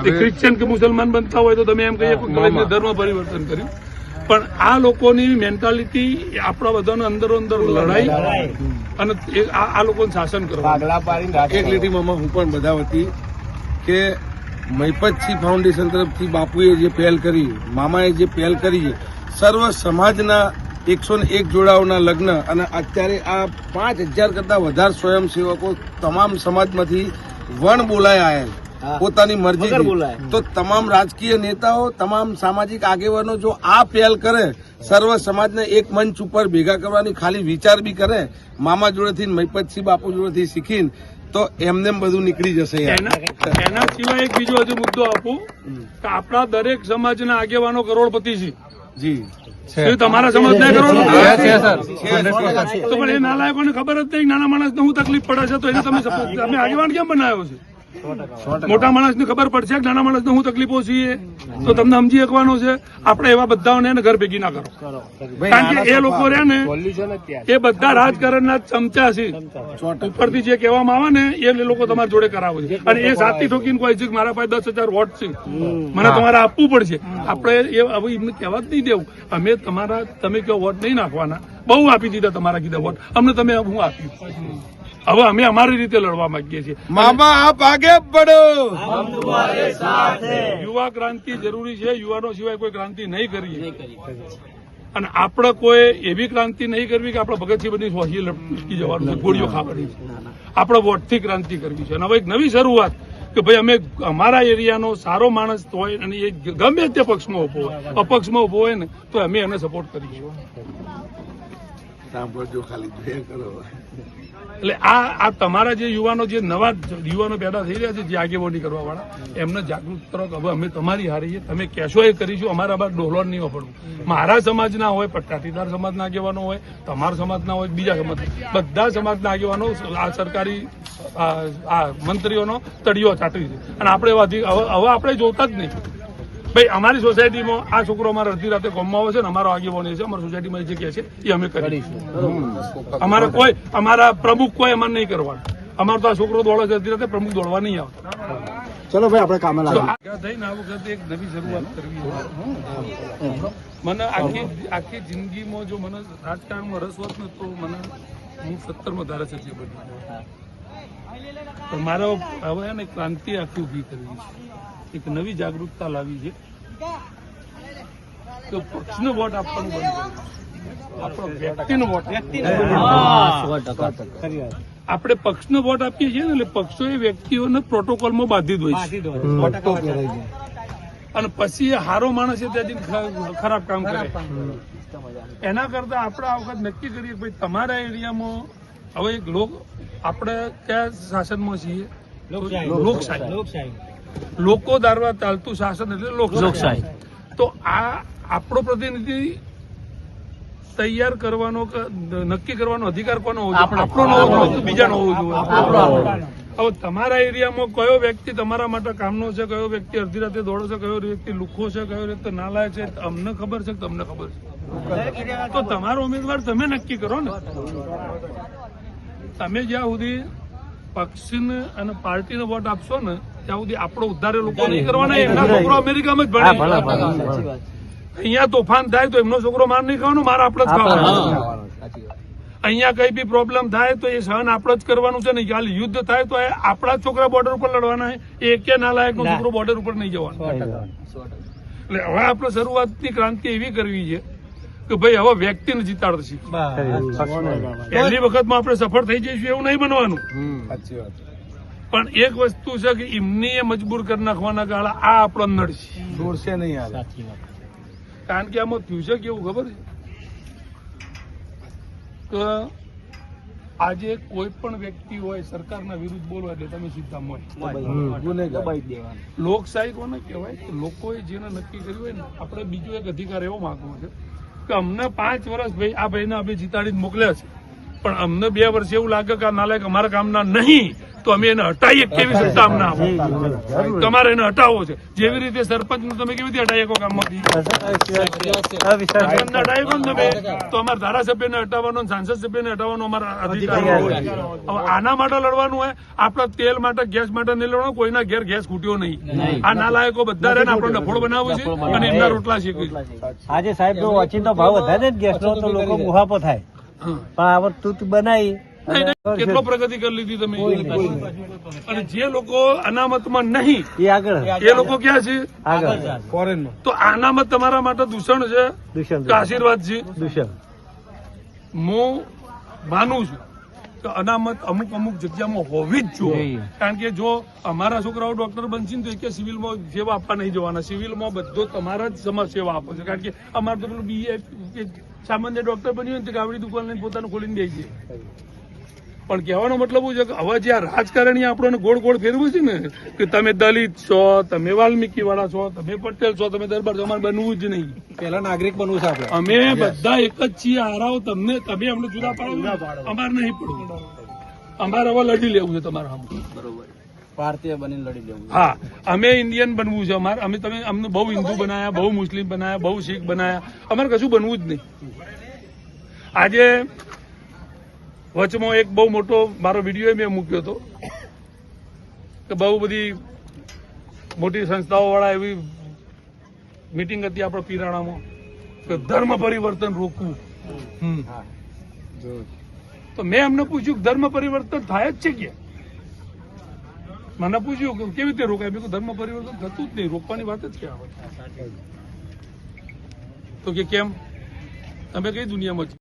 Christian કે મુસલમાન બનતા હોય તો તમે એમ કહીએ કે ધર્મ પરિવર્તન કર્યું, પણ આ લોકોની મેન્ટાલિટી આપણા બધાને અંદરો અંદર લડાઈ અને આ લોકોને શાસન કરવા. એક લીટીમાં હું પણ બધા વતી કે મહિપતસિંહ ફાઉન્ડેશન તરફથી બાપુએ જે પહેલ કરી, મામાએ જે પહેલ કરી છે, સર્વ સમાજના 101 જોડાઓના લગ્ન અને અત્યારે આ 5000 કરતા વધારે સ્વયંસેવકો તમામ સમાજમાંથી વણ બોલાય આયેલ પોતાની મરજીથી. તો તમામ રાજકીય નેતાઓ, તમામ સામાજિક આગેવાનો જો આ પહેલ કરે, સર્વ સમાજને એક મંચ ઉપર ભેગા કરવાની ખાલી વિચાર બી કરે, મામા જોડેથી મહિપતસિંહ બાપુ જોડેથી શીખીને, તો એમને બધું નીકળી જશે. એના સિવાય એક બીજો હજુ મુદ્દો આપું કે આપણા દરેક સમાજના આગેવાનો કરોડપતિ છે. જી તમારા સમાજ ના કરોડપતિ તો પણ એ નાલાયકોને ખબર જ નહીં નાના માણસને શું તકલીફ પડે છે, તો એને તમે આગેવાન કેમ બનાવ્યો છે? મોટા માણસને ખબર પડશે કે નાના માણસને શું તકલીફો છે, તો તમને સમજી શકવાનો છે. આપણે એવા બધાઓને ઘર ભેગી ના કરો, કારણ કે એ લોકો રહ્યા ને એ બધા રાજકારણના ચમચા છે. ઉપરથી જે કહેવામાં આવે ને એ લોકો તમારા જોડે કરાવે છે, અને એ સાચી ઠોકીને કોઈ છે કે મારા પાસે 10,000 વોટ છે, મને તમારે આપવું પડશે. આપણે એ હવે એમને કહેવા જ નહીં દેવું. અમે તમે કયો વોટ નહીં નાખવાના, બહુ આપી દીધા તમારા કીધા વોટ, અમને તમે હું આપ્યું. હવે અમે અમારી રીતે લડવા માંગીએ છીએ. મામા આપ આગે પડો, યુવા ક્રાંતિ જરૂરી છે. યુવાનો સિવાય કોઈ ક્રાંતિ નહીં કરીએ, અને આપણે કોઈ એવી ક્રાંતિ નહીં કરવી કે આપણે ભગતસિંહ બની હોશી લટકી જવાનું છે, ગોળીઓ ખાવાની છે. આપણે વોટથી ક્રાંતિ કરવી છે. અને હવે એક નવી શરૂઆત કે ભાઈ અમે અમારા એરિયાનો સારો માણસ હોય અને એ ગમે તે પક્ષમાં ઉભો હોય, અપક્ષમાં ઉભો હોય ને તો અમે એને સપોર્ટ કરીશું. એટલે આ તમારા જે યુવાનો, જે નવા યુવાનો પેદા થઈ રહ્યા છે, જે આગેવાની કરવા વાળા, એમને જાગૃત કરો કે હવે અમે તમારી હારીએ, તમે કહેશો એ કરીશું. અમારા બાદ ડોહલોર નહીં વાપરવું. મારા સમાજના હોય, પાટીદાર સમાજના આગેવાનો હોય, તમારા સમાજના હોય, બીજા સમાજ, બધા સમાજના આગેવાનો આ સરકારી આ મંત્રીઓનો તળિયો ચાટી છે. અને આપણે હવે આપણે જોતા જ નહીં. ભાઈ અમારી સોસાયટીમાં આ છોકરો અમારે અડધી રાતે ગામમાં આવે છે ને અમારો આગેવાનો છે, અમારી સોસાયટીમાં જે કહે છે એ અમે કરીશું. અમારે કોઈ અમારા પ્રમુખ કોઈ અમારે નહીં કરવાનું. અમારો તો આ છોકરો દોડે છે અડધી રાતે, પ્રમુખ દોડવા નહીં આવતા. ચલો ભાઈ આપણે કામે લાગીએ. થઈને આ વખતે એક નવી શરૂઆત કરવી. મને આખી જિંદગીમાં જો મને રાજકારણમાં રસ હોત ને તો મને હું 17મો ધારાસભ્ય બન્યો. તો મારો હવે ને ક્રાંતિ આખી ઉભી કરવી છે, એક નવી જાગૃતતા લાવી છે કે પક્ષને વોટ આપવાનું બંધ કરવું, આપણો વ્યક્તિનો વોટ. આપણે પક્ષનો વોટ આપીએ છીએ ને એટલે પક્ષો એ વ્યક્તિઓને પ્રોટોકોલમાં બાધિત હોય છે, અને પછી એ હારો માણસ છે ત્યાંથી ખરાબ કામ કરે. એના કરતા આપણે આ વખત નક્કી કરીએ કે ભાઈ તમારા એરિયામાં હવે એક આપણે કયા શાસનમાં છીએ? લોકશાહી. લોકો દ્વારા ચાલતું શાસન એટલે લોકશાહી. તો આ આપણો પ્રતિનિધિ તૈયાર કરવાનો કે નક્કી કરવાનો અધિકાર કોનો હોવો જોઈએ? આપણો હોવો જોઈએ, બીજાનો હોવો જોઈએ. હવે તમારા એરિયામાં કયો વ્યક્તિ તમારા માટે કામનો છે, કયો વ્યક્તિ અડધી રાતે દોડે છે, કયો વ્યક્તિ લુખ્ખો છે, કયો વ્યક્તિ નાલાયક છે, અમને ખબર છે કે તમને ખબર છે. તો તમારો ઉમેદવાર તમે નક્કી કરો ને. તમે જ્યાં સુધી પક્ષને અને પાર્ટીને વોટ આપશો ને ત્યાં સુધી આપણો ઉદ્ધાર લોકો નહીં કરવાના. એમના છોકરો અમેરિકામાં જ ભણે, અહીંયા તોફાન થાય તો એમનો છોકરો માર નહીં ખાવાનો, માર આપણે જ ખાવાનો. અહીંયા કઈ બી પ્રોબ્લેમ થાય તો એ સહન આપણે જ કરવાનું છે ને. કાલે યુદ્ધ થાય તો આપણા છોકરા બોર્ડર ઉપર લડવાના છે, એ કે નાલાયક નો છોકરો બોર્ડર ઉપર નહીં જવાનો. એટલે હવે આપણે શરૂઆતની ક્રાંતિ એવી કરવી છે કે ભાઈ હવે વ્યક્તિને જીતાડશે. પહેલી વખતમાં આપણે સફળ થઈ જઈશું એવું નહીં બનવાનું. પણ એક વસ્તુ છે કે એમની મજબૂર કરી નાખવાના ગાળા આ આપણો નડશે, દોડશે નહીં. કારણ કે આમાં થયું છે કેવું ખબર છે કે આજે કોઈ પણ વ્યક્તિ હોય સરકારના વિરુદ્ધ બોલવા એટલે તમે સીધા મળે. લોકશાહી કોને કહેવાય? લોકોએ જેને નક્કી કર્યું હોય ને. આપણે બીજો એક અધિકાર એવો માંગવો છે કે અમને 5 વર્ષ ભાઈ આ ભાઈને અમે જીતાડીને મોકલ્યા છે, પણ અમને 2 વર્ષ એવું લાગે કે આ નાલાયક અમારા કામના નહીં તો અમે એને હટાવીએ કેવી સત્તા અમને આપો. તમારે એને હટાવવો છે. જેવી રીતે સરપંચ તમે કેવી રીતે હટાવી શકો કામમાંથી? સરપંચને હટાવી પણ તમે તો અમારા ધારાસભ્યને હટાવવાનો સાંસદ સભ્યને હટાવવાનો અમારા અધિકાર હોય. હવે આના માટે લડવાનું હોય, આપણા તેલ માટે ગેસ માટે નહીં લડવાનું. કોઈના ઘેર ગેસ ખૂટ્યો નહીં. આ નાલાયકો બધા રહીને આપણને નફોડ બનાવવું છે અને એમના રોટલા શીખવી. આજે સાહેબ જો ઓચિંતો ભાવ વધારે ને ગેસનો તો લોકો મુહાપો થાય, પણ આ તું બનાવી કેટલો પ્રગતિ કરી લીધી તમે. અને જે લોકો અનામતમાં નહીં એ આગળ એ લોકો ક્યાં છે? આગળ ફોરેનમાં તો અનામત તમારા માટે દૂષણ છે દૂષણ કે આશીર્વાદ છે? દૂષણ. હું માનું છું કે અનામત અમુક જગ્યામાં હોવી જ જોઈએ. કારણ કે જો અમારા છોકરાઓ ડોક્ટર બનશે ને તો કે સિવિલમાં સેવા આપવા નહીં જવાના. સિવિલમાં બધો તમારા જ સમાજ સેવા આપો છે. કારણ કે અમારે તો પેલું બીએ સામાન્ય ડોક્ટર બન્યું હોય ને તો ગાવડી દુકાન લઈને પોતાનું ખોલીને દે છે. પણ કહેવાનો મતલબ છે કે હવે જે આ રાજકારણી આપણને ગોળ ગોળ ફેરવું છે ને કે તમે દલિત છો, તમે વાલ્મીકી વાળા છો, તમે પટેલ છો, તમે દરબાર છો, અમારે બનવું જ નહીં. પેલા નાગરિક બનવું છે આપણે. અમે બધા એક જ છીએ. હારાઓ તમે અમને જુદા પાડો, અમારે નહીં પડવું. અમારે હવે લડી લેવું છે તમારા સામે. ભારતીય બનીને લડી લેવું. હા, અમે ઇન્ડિયન બનવું છે. અમારે તમે અમને બહુ હિન્દુ બનાયા, બહુ મુસ્લિમ બનાયા, બહુ શીખ બનાયા. અમારે કશું બનવું જ નહીં. આજે વચમાં એક બહુ મોટો મારો વિડીયો મેં મૂક્યો હતો કે બહુ બધી મોટી સંસ્થાઓ વાળા એવી મીટિંગ હતી આપણા પીરાણામાં કે ધર્મ પરિવર્તન રોકવું. તો મેં એમને પૂછ્યું કે ધર્મ પરિવર્તન થાય જ છે કે? મને પૂછ્યું કે કેવી રીતે રોકાય? મેં કહ્યું ધર્મ પરિવર્તન થતું જ નહીં, રોકવાની વાત જ ક્યાં આવે? તો કે કેમ? તમે કઈ દુનિયામાં છો?